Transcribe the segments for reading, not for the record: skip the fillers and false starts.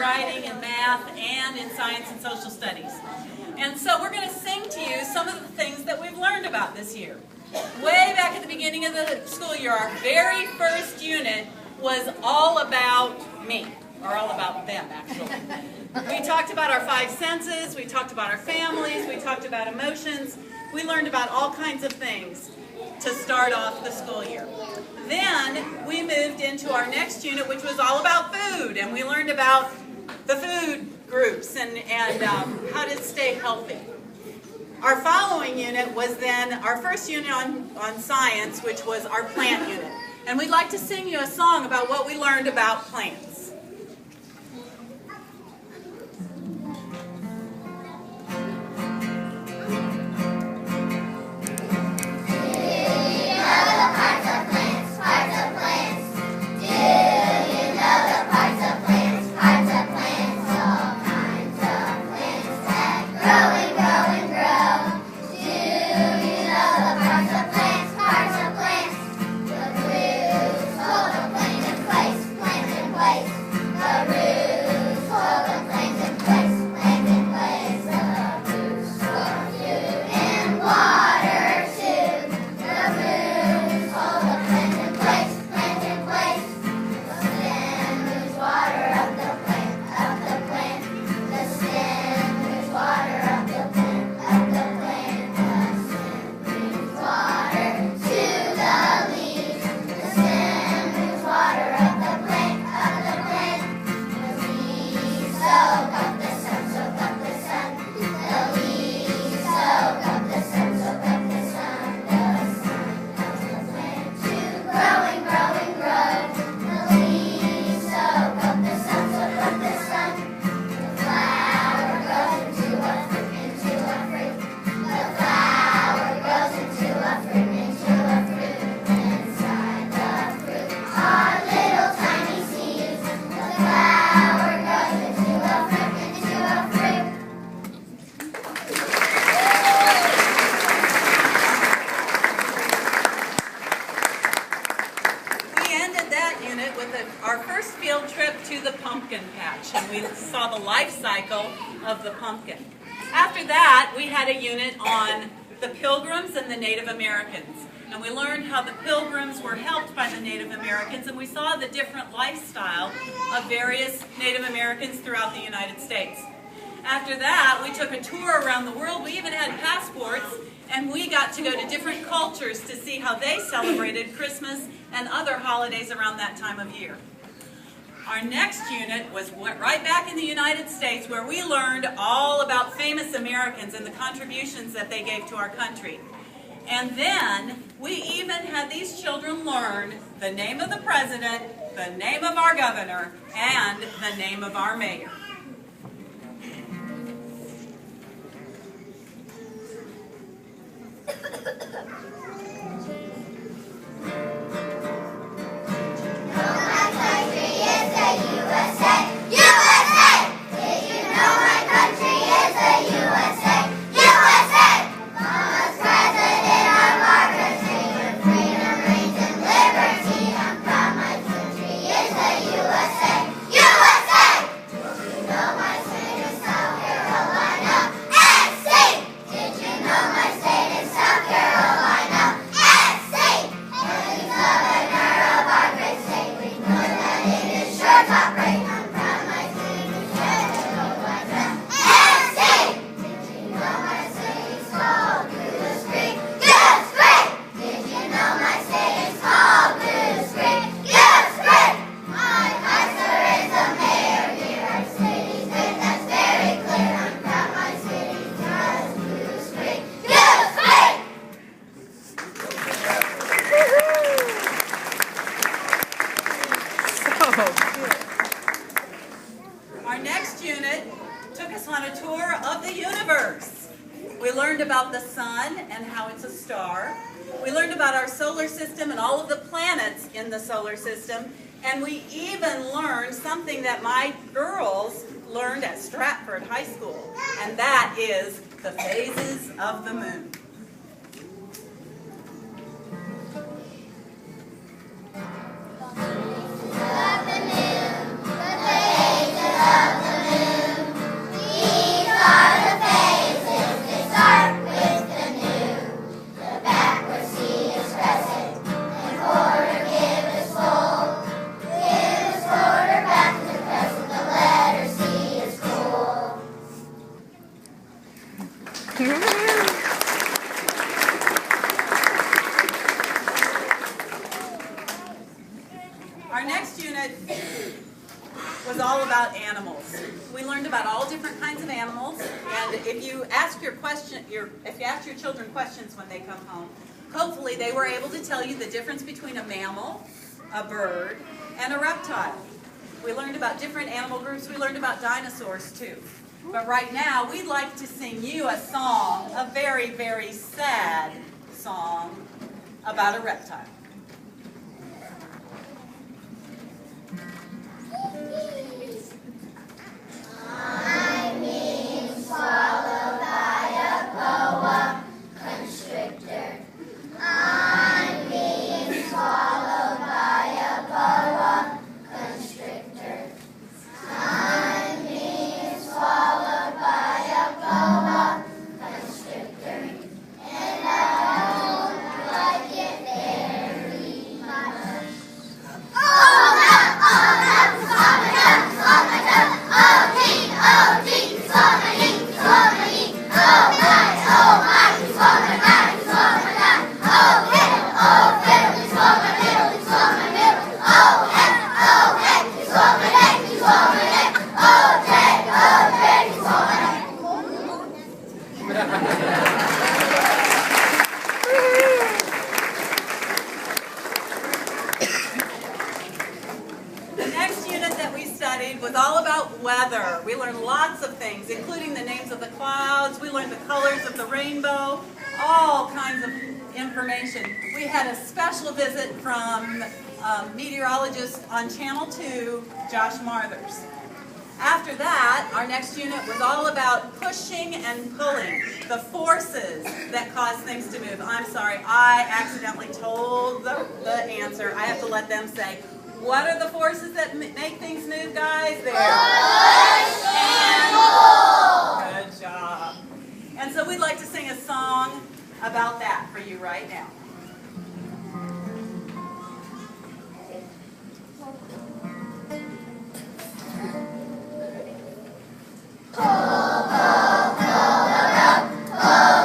writing, and math, and in science and social studies. And so we're going to sing to you some of the things that we've learned about this year. Way back at the beginning of the school year, our very first unit was all about me, or all about them, actually. We talked about our 5 senses, we talked about our families, we talked about emotions. We learned about all kinds of things to start off the school year. Then we moved into our next unit, which was all about food, and we learned about the food groups and how to stay healthy. Our following unit was then our first unit on science, which was our plant unit. And we'd like to sing you a song about what we learned about plants. Our first field trip to the pumpkin patch, and we saw the life cycle of the pumpkin. After that, we had a unit on the Pilgrims and the Native Americans, and we learned how the Pilgrims were helped by the Native Americans, and we saw the different lifestyle of various Native Americans throughout the United States. After that, we took a tour around the world. We even had passports, and we got to go to different cultures to see how they celebrated Christmas and other holidays around that time of year. Our next unit was right back in the United States, where we learned all about famous Americans and the contributions that they gave to our country. And then we even had these children learn the name of the president, the name of our governor, and the name of our mayor. Our next unit took us on a tour of the universe. We learned about the sun and how it's a star. We learned about our solar system and all of the planets in the solar system. And we even learned something that my girls learned at Stratford High School, and that is the phases of the moon. Of the moon, the phases of all about animals. We learned about all different kinds of animals, and if you ask your children questions when they come home, hopefully they were able to tell you the difference between a mammal, a bird, and a reptile. We learned about different animal groups. We learned about dinosaurs too. But right now, we'd like to sing you a song, a very, very sad song about a reptile. I'm being swallowed by a boa constrictor. I'm being swallowed by a boa constrictor. I'm being swallowed by a boa constrictor. And I don't like it very much. Oh no, oh no, swallow no, swallow no. Oh dee, swallow dee, oh my, swallow die, swallow die. Oh fiddle, swallow diddle, swallow middle. Oh heck, swallow neck, swallow neck. Oh Jack, swallow The next unit that we studied was all about weather. We learned lots of things, including the names of the clouds. We learned the colors of the rainbow, all kinds of information. We had a special visit from meteorologist on Channel 2, Josh Marthers. After that, our next unit was all about pushing and pulling, the forces that cause things to move. I'm sorry, I accidentally told the answer. I have to let them say, what are the forces that make things move, guys? Push and pull. Good job. And so we'd like to sing a song about that for you right now. Pull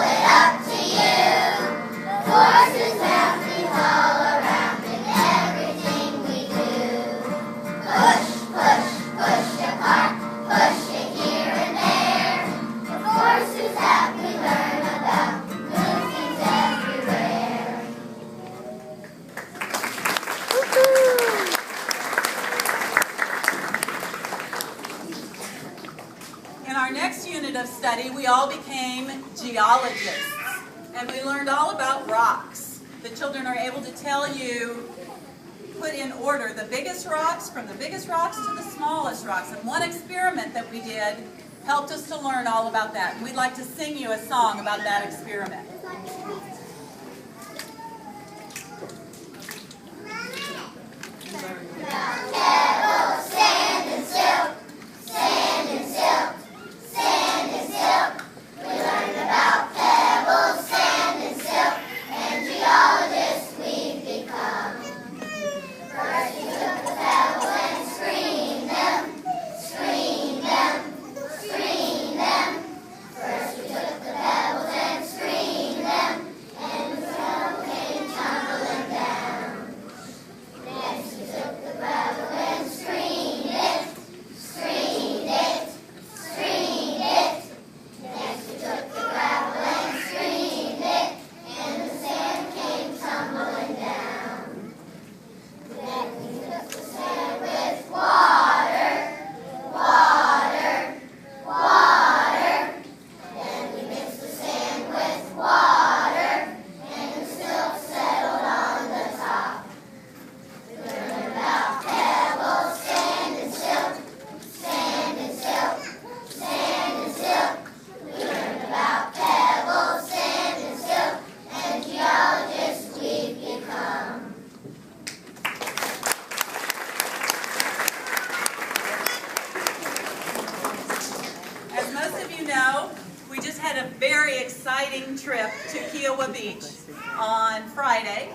it up to you. Forces happening all around in everything we do. Push apart, push it here and there. The forces that we learn about move things everywhere. In our next unit of study, we all became geologists, and we learned all about rocks. The children are able to tell you, put in order, the biggest rocks from the biggest rocks to the smallest rocks. And one experiment that we did helped us to learn all about that. And we'd like to sing you a song about that experiment. Pebbles, sand and silk, sand and silk, sand and silk. We learned about pebbles, sand and silk, and geologists we've become. First we took the pebbles and screened them, screened them, screened them. First we took the pebbles and screened them, and the pebble came tumbling down. Next we took the pebble and screened it, screened it, screened it. Next we took the gravel and screened it, and the sand came tumbling down. Then we took the sand with water, water, water. Then we mixed the sand with water, and the silk settled on the top. We learned about pebbles, sand and silk, sand and silk, sand and silk. We learned about pebbles, sand and silk, and geologists we've become. As most of you know, we just had a very exciting trip to Kiowa Beach on Friday.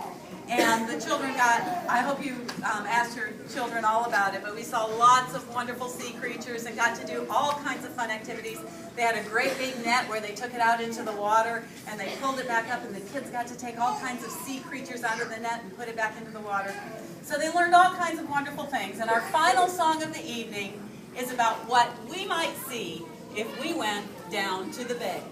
And the children I hope you asked your children all about it, but we saw lots of wonderful sea creatures and got to do all kinds of fun activities. They had a great big net where they took it out into the water and they pulled it back up, and the kids got to take all kinds of sea creatures out of the net and put it back into the water. So they learned all kinds of wonderful things. And our final song of the evening is about what we might see if we went down to the bay.